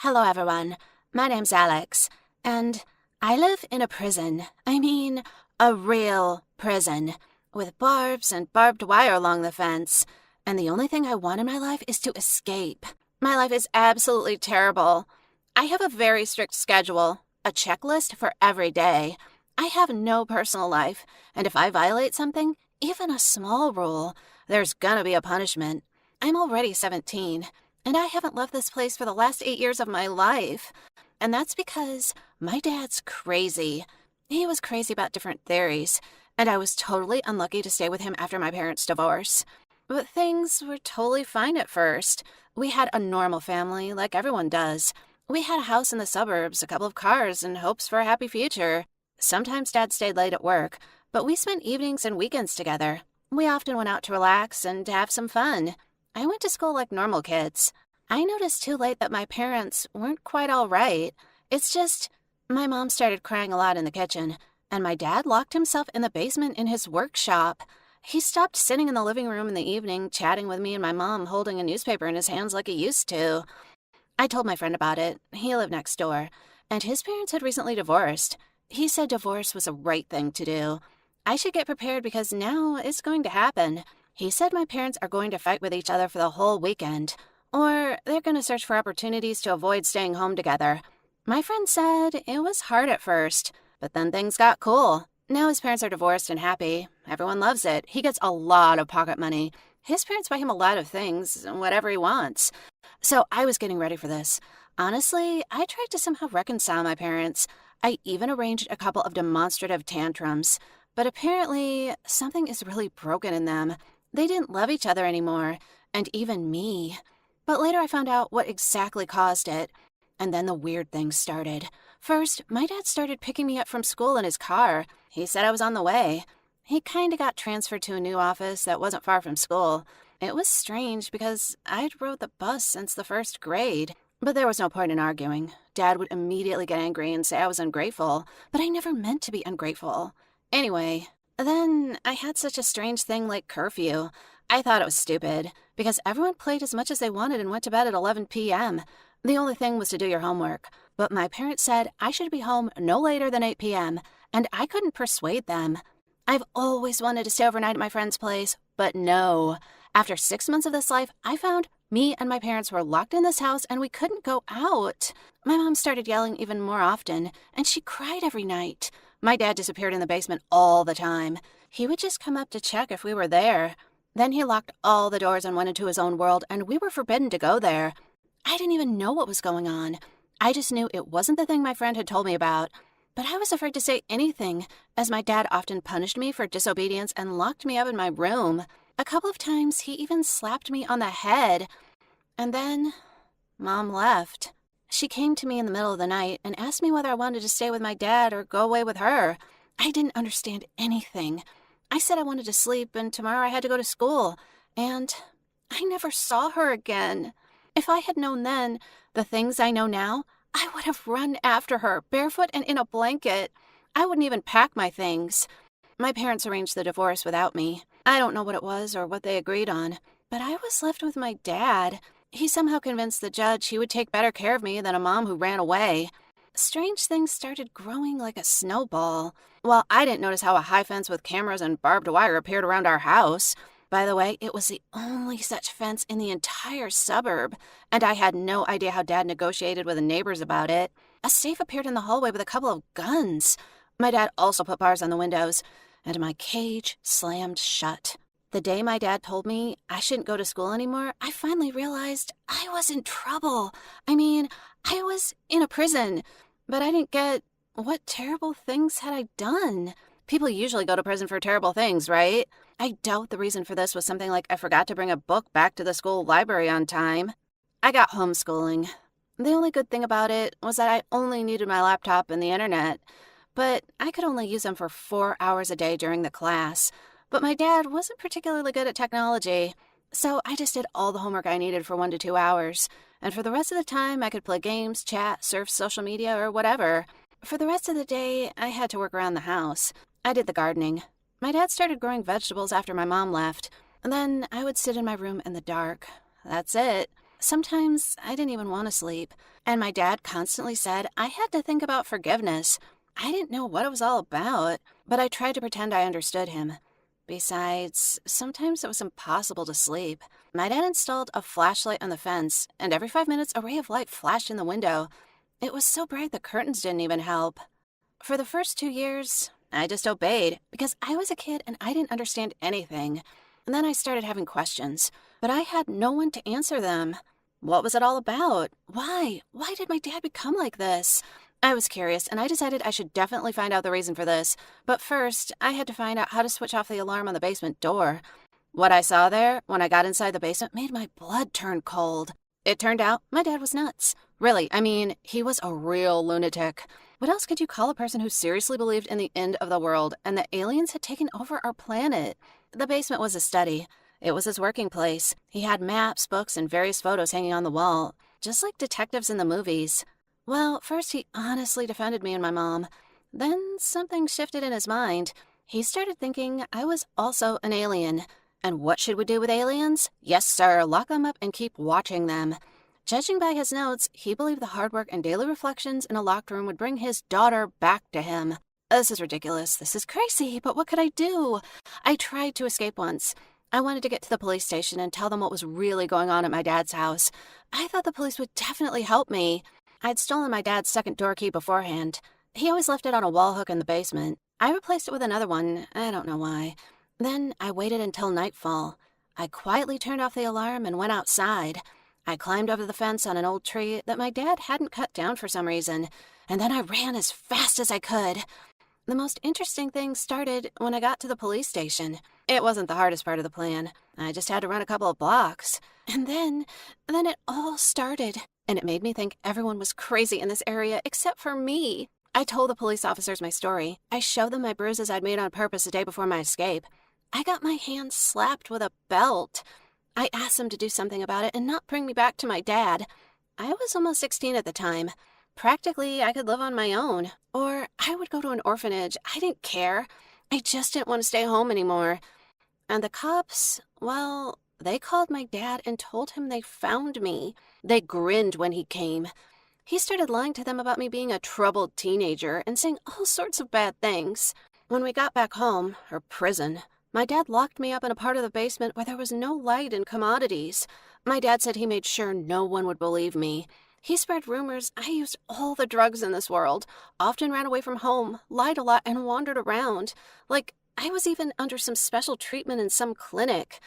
Hello, everyone. My name's Alex, and I live in a prison. I mean, a real prison, with barbs and barbed wire along the fence. And the only thing I want in my life is to escape. My life is absolutely terrible. I have a very strict schedule, a checklist for every day. I have no personal life, and if I violate something, even a small rule, there's gonna be a punishment. I'm already 17. And I haven't left this place for the last 8 years of my life. And that's because my dad's crazy. He was crazy about different theories, and I was totally unlucky to stay with him after my parents' divorce. But things were totally fine at first. We had a normal family, like everyone does. We had a house in the suburbs, a couple of cars, and hopes for a happy future. Sometimes Dad stayed late at work, but we spent evenings and weekends together. We often went out to relax and to have some fun. I went to school like normal kids. I noticed too late that my parents weren't quite all right. It's just, my mom started crying a lot in the kitchen, and my dad locked himself in the basement in his workshop. He stopped sitting in the living room in the evening, chatting with me and my mom, holding a newspaper in his hands like he used to. I told my friend about it. He lived next door, and his parents had recently divorced. He said divorce was the right thing to do. I should get prepared because now it's going to happen. He said my parents are going to fight with each other for the whole weekend, or they're going to search for opportunities to avoid staying home together. My friend said it was hard at first, but then things got cool. Now his parents are divorced and happy. Everyone loves it. He gets a lot of pocket money. His parents buy him a lot of things, whatever he wants. So I was getting ready for this. Honestly, I tried to somehow reconcile my parents. I even arranged a couple of demonstrative tantrums. But apparently, something is really broken in them. They didn't love each other anymore, and even me. But later I found out what exactly caused it. And then the weird things started. First, my dad started picking me up from school in his car. He said I was on the way. He kinda got transferred to a new office that wasn't far from school. It was strange because I'd rode the bus since the first grade. But there was no point in arguing. Dad would immediately get angry and say I was ungrateful, but I never meant to be ungrateful. Anyway, then I had such a strange thing like curfew. I thought it was stupid, because everyone played as much as they wanted and went to bed at 11 p.m. The only thing was to do your homework. But my parents said I should be home no later than 8 p.m., and I couldn't persuade them. I've always wanted to stay overnight at my friend's place, but no. After 6 months of this life, I found me and my parents were locked in this house and we couldn't go out. My mom started yelling even more often, and she cried every night. My dad disappeared in the basement all the time. He would just come up to check if we were there. Then he locked all the doors and went into his own world, and we were forbidden to go there. I didn't even know what was going on. I just knew it wasn't the thing my friend had told me about. But I was afraid to say anything, as my dad often punished me for disobedience and locked me up in my room. A couple of times he even slapped me on the head. And then, Mom left. She came to me in the middle of the night and asked me whether I wanted to stay with my dad or go away with her. I didn't understand anything. I said I wanted to sleep and tomorrow I had to go to school. And I never saw her again. If I had known then the things I know now, I would have run after her, barefoot and in a blanket. I wouldn't even pack my things. My parents arranged the divorce without me. I don't know what it was or what they agreed on, but I was left with my dad. He somehow convinced the judge he would take better care of me than a mom who ran away. Strange things started growing like a snowball. Well, I didn't notice how a high fence with cameras and barbed wire appeared around our house. By the way, it was the only such fence in the entire suburb, and I had no idea how Dad negotiated with the neighbors about it. A safe appeared in the hallway with a couple of guns. My dad also put bars on the windows, and my cage slammed shut. The day my dad told me I shouldn't go to school anymore, I finally realized I was in trouble. I mean, I was in a prison, but I didn't get what terrible things had I done. People usually go to prison for terrible things, right? I doubt the reason for this was something like I forgot to bring a book back to the school library on time. I got homeschooling. The only good thing about it was that I only needed my laptop and the internet, but I could only use them for 4 hours a day during the class. But my dad wasn't particularly good at technology, so I just did all the homework I needed for 1 to 2 hours, and for the rest of the time I could play games, chat, surf social media, or whatever. For the rest of the day, I had to work around the house. I did the gardening. My dad started growing vegetables after my mom left, and then I would sit in my room in the dark. That's it. Sometimes I didn't even want to sleep, and my dad constantly said I had to think about forgiveness. I didn't know what it was all about, but I tried to pretend I understood him. Besides, sometimes it was impossible to sleep. My dad installed a flashlight on the fence, and every 5 minutes a ray of light flashed in the window. It was so bright the curtains didn't even help. For the first 2 years, I just obeyed because I was a kid and I didn't understand anything. And then I started having questions, but I had no one to answer them. What was it all about? Why? Why did my dad become like this? I was curious, and I decided I should definitely find out the reason for this. But first, I had to find out how to switch off the alarm on the basement door. What I saw there when I got inside the basement made my blood turn cold. It turned out my dad was nuts. Really, I mean, he was a real lunatic. What else could you call a person who seriously believed in the end of the world and that aliens had taken over our planet? The basement was a study. It was his working place. He had maps, books, and various photos hanging on the wall, just like detectives in the movies. Well, first he honestly defended me and my mom. Then something shifted in his mind. He started thinking I was also an alien. And what should we do with aliens? Yes, sir, lock them up and keep watching them. Judging by his notes, he believed the hard work and daily reflections in a locked room would bring his daughter back to him. This is ridiculous. This is crazy, but what could I do? I tried to escape once. I wanted to get to the police station and tell them what was really going on at my dad's house. I thought the police would definitely help me. I'd stolen my dad's second door key beforehand. He always left it on a wall hook in the basement. I replaced it with another one. I don't know why. Then I waited until nightfall. I quietly turned off the alarm and went outside. I climbed over the fence on an old tree that my dad hadn't cut down for some reason, and then I ran as fast as I could. The most interesting thing started when I got to the police station. It wasn't the hardest part of the plan. I just had to run a couple of blocks. And then it all started, and it made me think everyone was crazy in this area except for me. I told the police officers my story. I showed them my bruises I'd made on purpose the day before my escape. I got my hand slapped with a belt. I asked them to do something about it and not bring me back to my dad. I was almost 16 at the time. Practically, I could live on my own. Or I would go to an orphanage. I didn't care. I just didn't want to stay home anymore. And the cops, well, they called my dad and told him they found me. They grinned when he came. He started lying to them about me being a troubled teenager and saying all sorts of bad things. When we got back home, or prison, my dad locked me up in a part of the basement where there was no light and commodities. My dad said he made sure no one would believe me. He spread rumors I used all the drugs in this world, often ran away from home, lied a lot, and wandered around. Like, I was even under some special treatment in some clinic.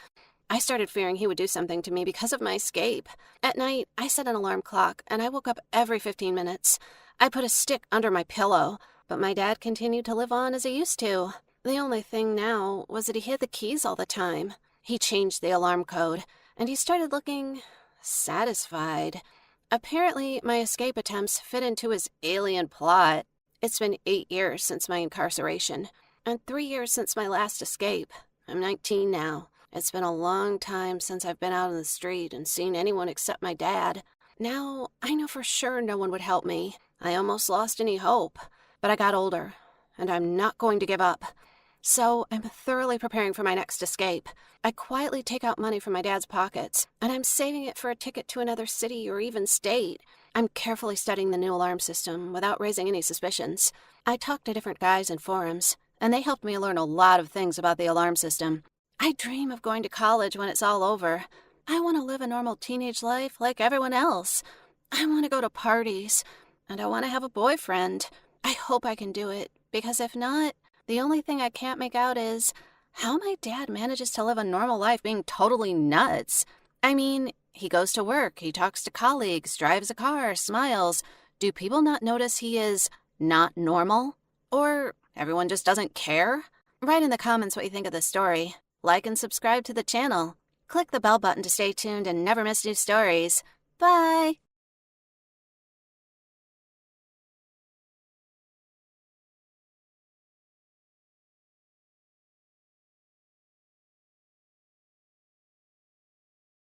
I started fearing he would do something to me because of my escape. At night, I set an alarm clock, and I woke up every 15 minutes. I put a stick under my pillow, but my dad continued to live on as he used to. The only thing now was that he hid the keys all the time. He changed the alarm code, and he started looking satisfied. Apparently, my escape attempts fit into his alien plot. It's been 8 years since my incarceration, and 3 years since my last escape. I'm 19 now. It's been a long time since I've been out on the street and seen anyone except my dad. Now, I know for sure no one would help me. I almost lost any hope, but I got older, and I'm not going to give up. So I'm thoroughly preparing for my next escape. I quietly take out money from my dad's pockets, and I'm saving it for a ticket to another city or even state. I'm carefully studying the new alarm system without raising any suspicions. I talked to different guys in forums, and they helped me learn a lot of things about the alarm system. I dream of going to college when it's all over. I want to live a normal teenage life like everyone else. I want to go to parties, and I want to have a boyfriend. I hope I can do it, because if not, the only thing I can't make out is how my dad manages to live a normal life being totally nuts. I mean, he goes to work, he talks to colleagues, drives a car, smiles. Do people not notice he is not normal? Or everyone just doesn't care? Write in the comments what you think of this story. Like and subscribe to the channel. Click the bell button to stay tuned and never miss new stories. Bye!